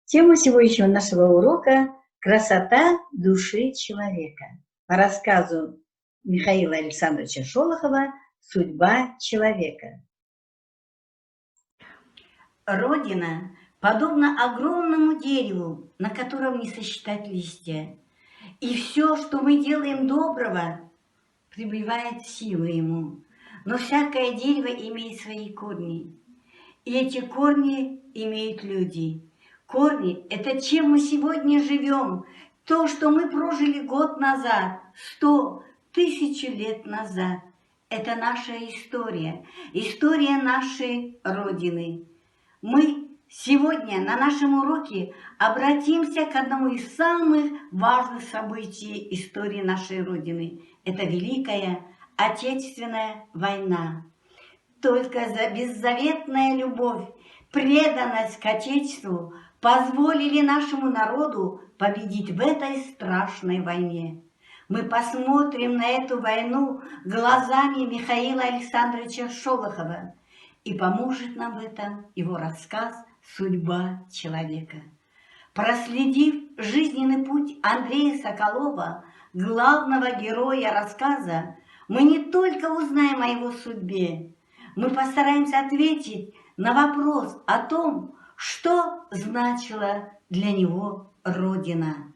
Тема сегодняшнего нашего урока – красота души человека. По рассказу Михаила Александровича Шолохова «Судьба человека». Родина подобна огромному дереву, на котором не сосчитать листья. И все, что мы делаем доброго, прибывает сила ему. Но всякое дерево имеет свои корни. И эти корни имеют люди. Корни – это чем мы сегодня живем. То, что мы прожили год назад, 100, 1000 лет назад. Это наша история. История нашей Родины. Мы сегодня на нашем уроке обратимся к одному из самых важных событий истории нашей Родины. Это Великая Отечественная война. Только за беззаветная любовь, преданность к Отечеству позволили нашему народу победить в этой страшной войне. Мы посмотрим на эту войну глазами Михаила Александровича Шолохова, и поможет нам в этом его рассказ «Судьба человека». Проследив жизненный путь Андрея Соколова, главного героя рассказа, мы не только узнаем о его судьбе, мы постараемся ответить на вопрос о том, что значила для него Родина.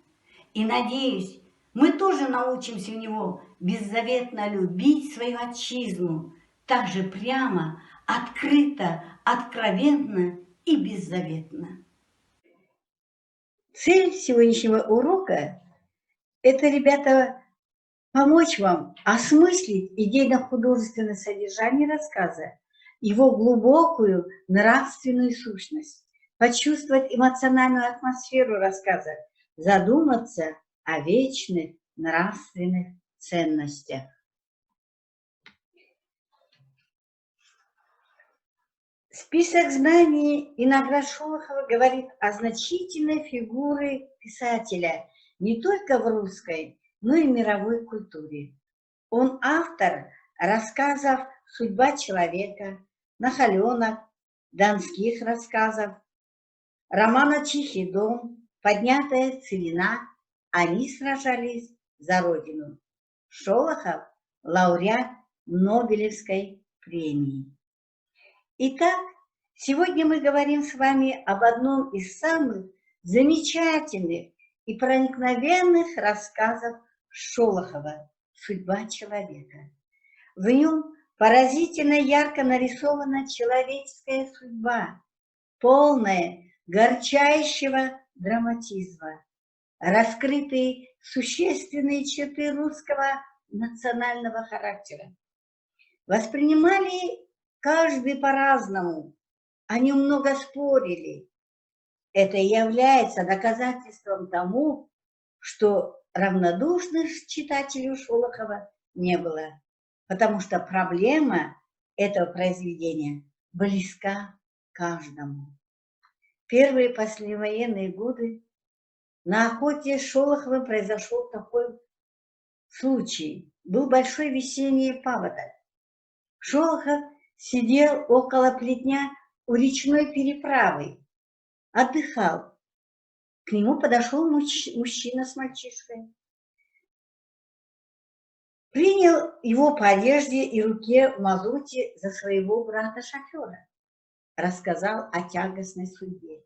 И, надеюсь, мы тоже научимся у него беззаветно любить свою отчизну, так же прямо, открыто, откровенно и беззаветно. Цель сегодняшнего урока – это, ребята, помочь вам осмыслить идейно-художественное содержание рассказа, его глубокую нравственную сущность, почувствовать эмоциональную атмосферу рассказа, задуматься о вечных нравственных ценностях. Список знаний и наград Шолохова говорит о значительной фигуре писателя не только в русской, но и мировой культуре. Он автор рассказов «Судьба человека», «Нахаленок», «Донских рассказов», романа «Тихий дом», «Поднятая целина». Они сражались за Родину. Шолохов – лауреат Нобелевской премии. Итак, сегодня мы говорим с вами об одном из самых замечательных и проникновенных рассказов Шолохова «Судьба человека». В нем поразительно ярко нарисована человеческая судьба, полная горчайшего драматизма, раскрытые существенные черты русского национального характера. Воспринимали каждый по-разному, они много спорили. Это является доказательством тому, что равнодушных читателей Шолохова не было, потому что проблема этого произведения близка каждому. Первые послевоенные годы на охоте с Шолоховым произошел такой случай. Был большой весенний паводок. Шолохов сидел около плетня у речной переправы, отдыхал. К нему подошел мужчина с мальчишкой. Принял его по одежде и руке в мазуте за своего брата-шофера. Рассказал о тягостной судьбе.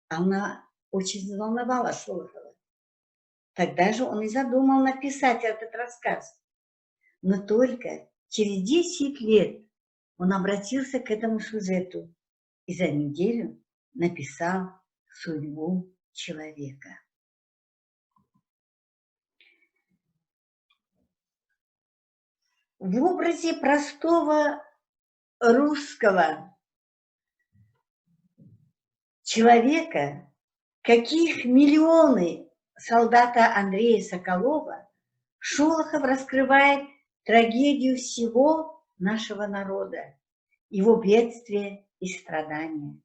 Она очень взволновала Шолохова. Тогда же он и задумал написать этот рассказ. Но только через 10 лет он обратился к этому сюжету и за неделю написал «Судьбу человека». В образе простого русского человека, каких миллионы солдата Андрея Соколова, Шолохов раскрывает трагедию всего нашего народа, его бедствия и страдания.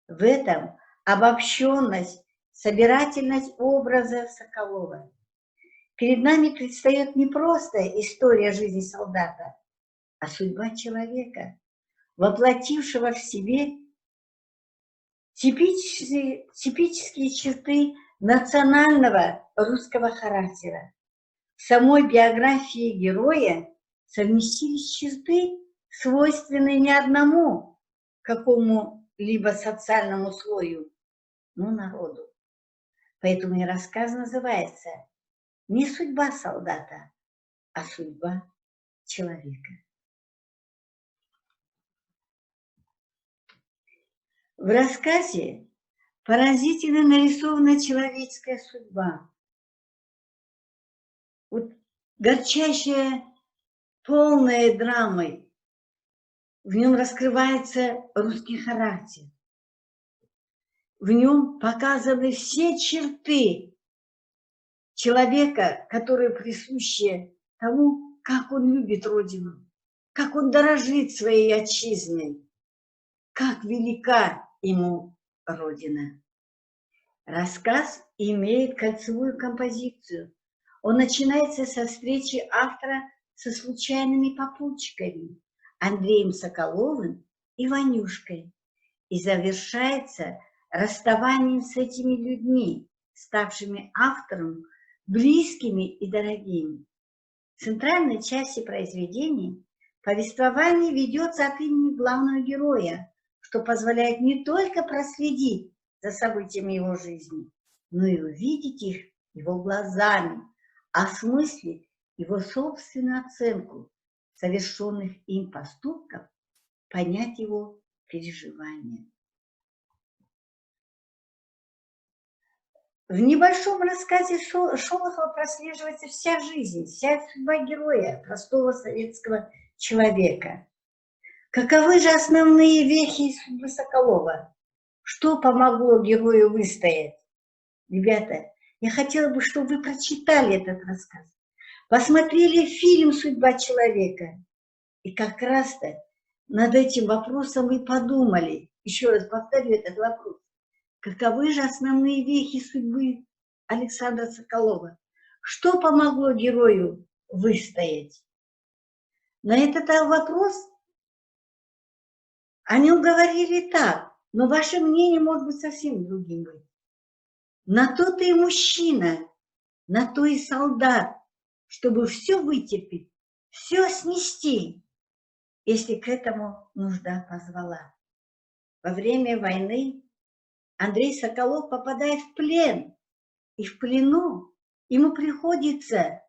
В этом обобщенность, собирательность образа Соколова. Перед нами предстает не просто история жизни солдата, а судьба человека, воплотившего в себе типические черты национального русского характера. В самой биографии героя совместились черты, свойственные не одному какому-либо социальному слою, но народу. Поэтому и рассказ называется не «Судьба солдата», а «Судьба человека». В рассказе поразительно нарисована человеческая судьба. Вот горчащая, полная драмой. В нем раскрывается русский характер. В нем показаны все черты человека, которые присущи тому, как он любит Родину, как он дорожит своей отчизной, как велика ему Родина. Рассказ имеет кольцевую композицию. Он начинается со встречи автора со случайными попутчиками Андреем Соколовым и Ванюшкой и завершается расставанием с этими людьми, ставшими автором близкими и дорогими. В центральной части произведения повествование ведется от имени главного героя, что позволяет не только проследить за событиями его жизни, но и увидеть их его глазами, осмыслить его собственную оценку совершенных им поступков, понять его переживания. В небольшом рассказе Шолохова прослеживается вся жизнь, вся судьба героя, простого советского человека. Каковы же основные вехи судьбы Соколова? Что помогло герою выстоять? Ребята, я хотела бы, чтобы вы прочитали этот рассказ, посмотрели фильм «Судьба человека» и как раз-то над этим вопросом и подумали. Еще раз повторю этот вопрос. Каковы же основные вехи судьбы Александра Соколова? Что помогло герою выстоять? На этот вопрос о нем говорили так, но ваше мнение может быть совсем другим быть. На то ты и мужчина, на то и солдат, чтобы все вытерпеть, все снести, если к этому нужда позвала. Во время войны Андрей Соколов попадает в плен, и в плену ему приходится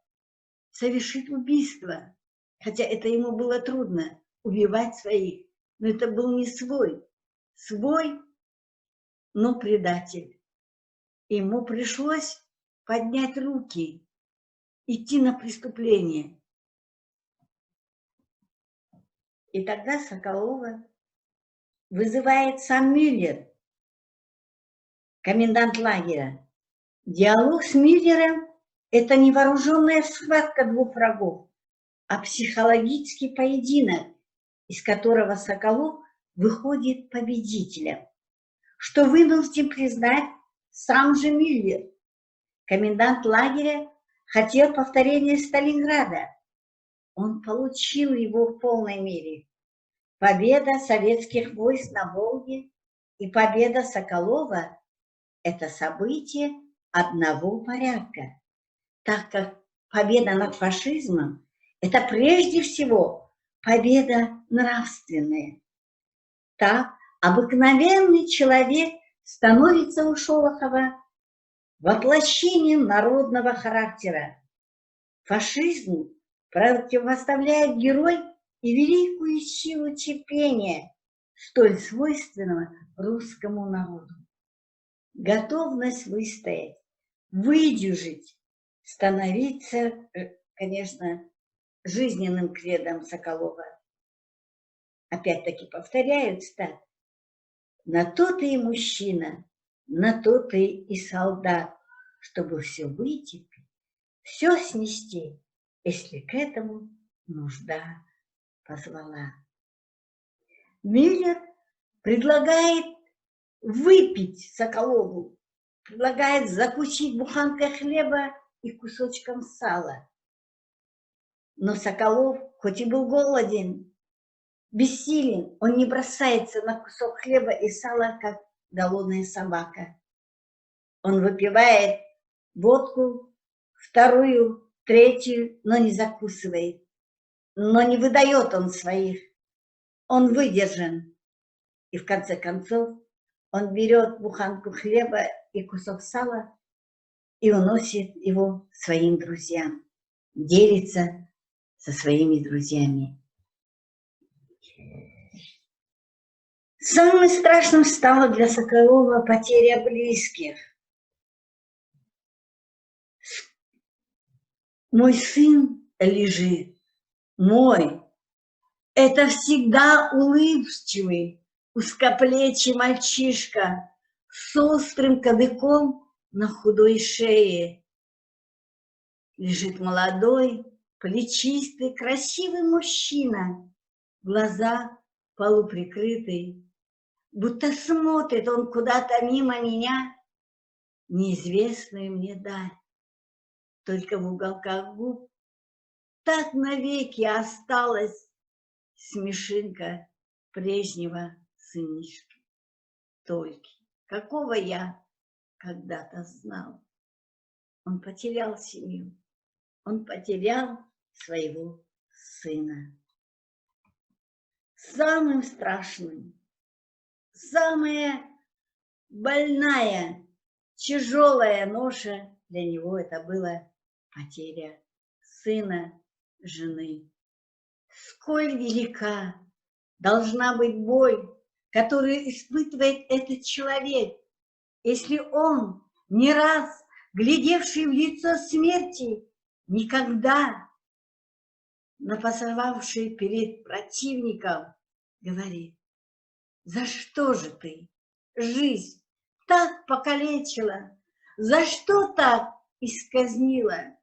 совершить убийство, хотя это ему было трудно, убивать своих, но это был не свой, но предатель. Ему пришлось поднять руки, идти на преступление. И тогда Соколова вызывает сам Мюллер, комендант лагеря. Диалог с Мюллером – это не вооруженная схватка двух врагов, а психологический поединок, из которого Соколов выходит победителем, что вынужден признать сам же Мюллер. Комендант лагеря хотел повторения Сталинграда. Он получил его в полной мере. Победа советских войск на Волге и победа Соколова – это события одного порядка, так как победа над фашизмом – это прежде всего победа нравственная. Так обыкновенный человек становится у Шолохова воплощением народного характера. Фашизму противоставляет герой и великую силу терпения, столь свойственного русскому народу. Готовность выстоять, выдержать, становиться, конечно, жизненным кредом Соколова. Опять-таки повторяю цитату. На то ты и мужчина, на то ты и солдат, чтобы все вытерпеть, все снести, если к этому нужда позвала. Мюллер предлагает выпить Соколову, предлагает закусить буханкой хлеба и кусочком сала. Но Соколов, хоть и был голоден, бессилен, он не бросается на кусок хлеба и сала, как голодная собака. Он выпивает водку, вторую, третью, но не закусывает. Но не выдает он своих. Он выдержан. И в конце концов он берет буханку хлеба и кусок сала и уносит его своим друзьям. Делится со своими друзьями. Самым страшным стала для Соколова потеря близких. Мой сын лежит, мой. Это всегда улыбчивый, узкоплечий мальчишка с острым кадыком на худой шее. Лежит молодой, плечистый, красивый мужчина, глаза полуприкрытые, будто смотрит он куда-то мимо меня, неизвестную мне даль. Только в уголках губ так навеки осталась смешинка прежнего сынишки. Только какого я когда-то знал. Он потерял семью, он потерял своего сына. Самым страшным, самая больная, тяжелая ноша для него это была потеря сына, жены. Сколь велика должна быть боль, которую испытывает этот человек, если он, не раз глядевший в лицо смерти, никогда напасовавший перед противником, говорит: за что же ты жизнь так покалечила, за что так исказнила?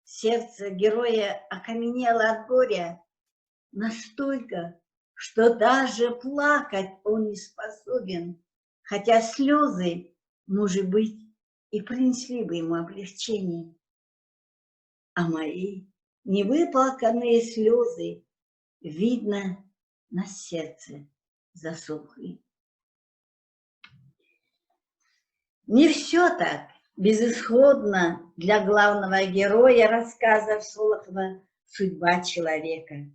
Сердце героя окаменело от горя настолько, что даже плакать он не способен, хотя слезы, может быть, и принесли бы ему облегчение. А мои невыплаканные слезы, видно, на сердце засохли. Не все так безысходно для главного героя рассказа Шолохова «Судьба человека».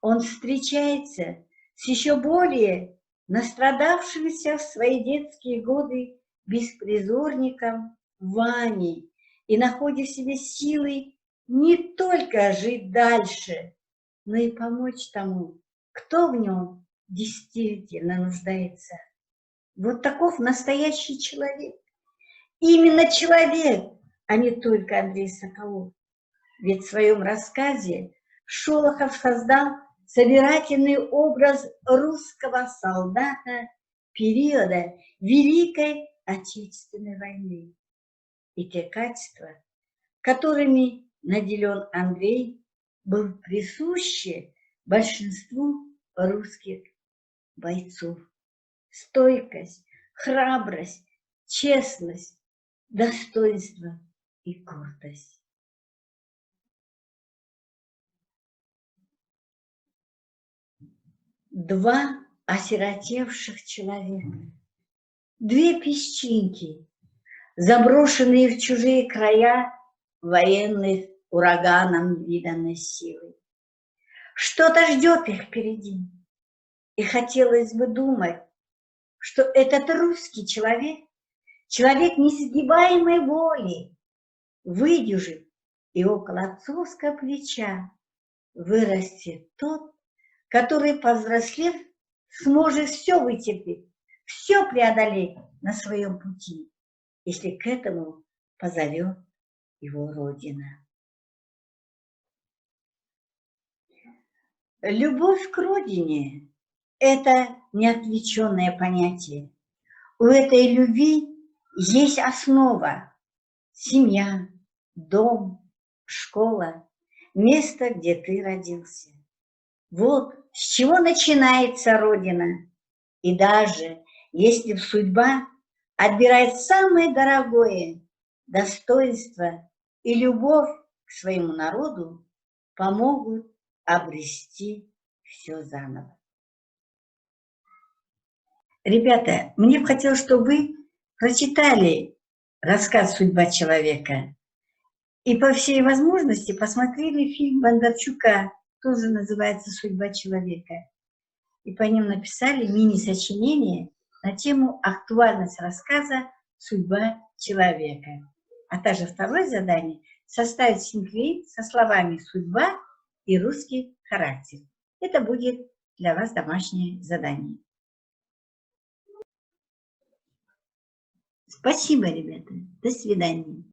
Он встречается с еще более настрадавшимся в свои детские годы беспризорником Ваней и находит в себе силы не только жить дальше, но и помочь тому, кто в нем действительно нуждается. Вот таков настоящий человек. Именно человек, а не только Андрей Соколов. Ведь в своем рассказе Шолохов создал собирательный образ русского солдата периода Великой Отечественной войны. И те качества, которыми наделен Андрей, был присущи большинству русских бойцов. Стойкость, храбрость, честность, достоинство и гордость. Два осиротевших человека, две песчинки, заброшенные в чужие края военных ураганом виданной силы. Что-то ждет их впереди. И хотелось бы думать, что этот русский человек, человек несгибаемой воли, выдержит, и около отцовского плеча вырастет тот, который, повзрослев, сможет все вытерпеть, все преодолеть на своем пути, если к этому позовет его Родина. Любовь к Родине – это неотвлеченное понятие. У этой любви есть основа – семья, дом, школа, место, где ты родился. Вот с чего начинается Родина. И даже если судьба отбирает самое дорогое, достоинство и любовь к своему народу, помогут обрести все заново. Ребята, мне бы хотелось, чтобы вы прочитали рассказ «Судьба человека» и по всей возможности посмотрели фильм Бондарчука, тоже называется «Судьба человека». И по ним написали мини-сочинение на тему актуальность рассказа «Судьба человека». А также второе задание – составить синклей со словами «судьба» и «русский характер». Это будет для вас домашнее задание. Спасибо, ребята. До свидания.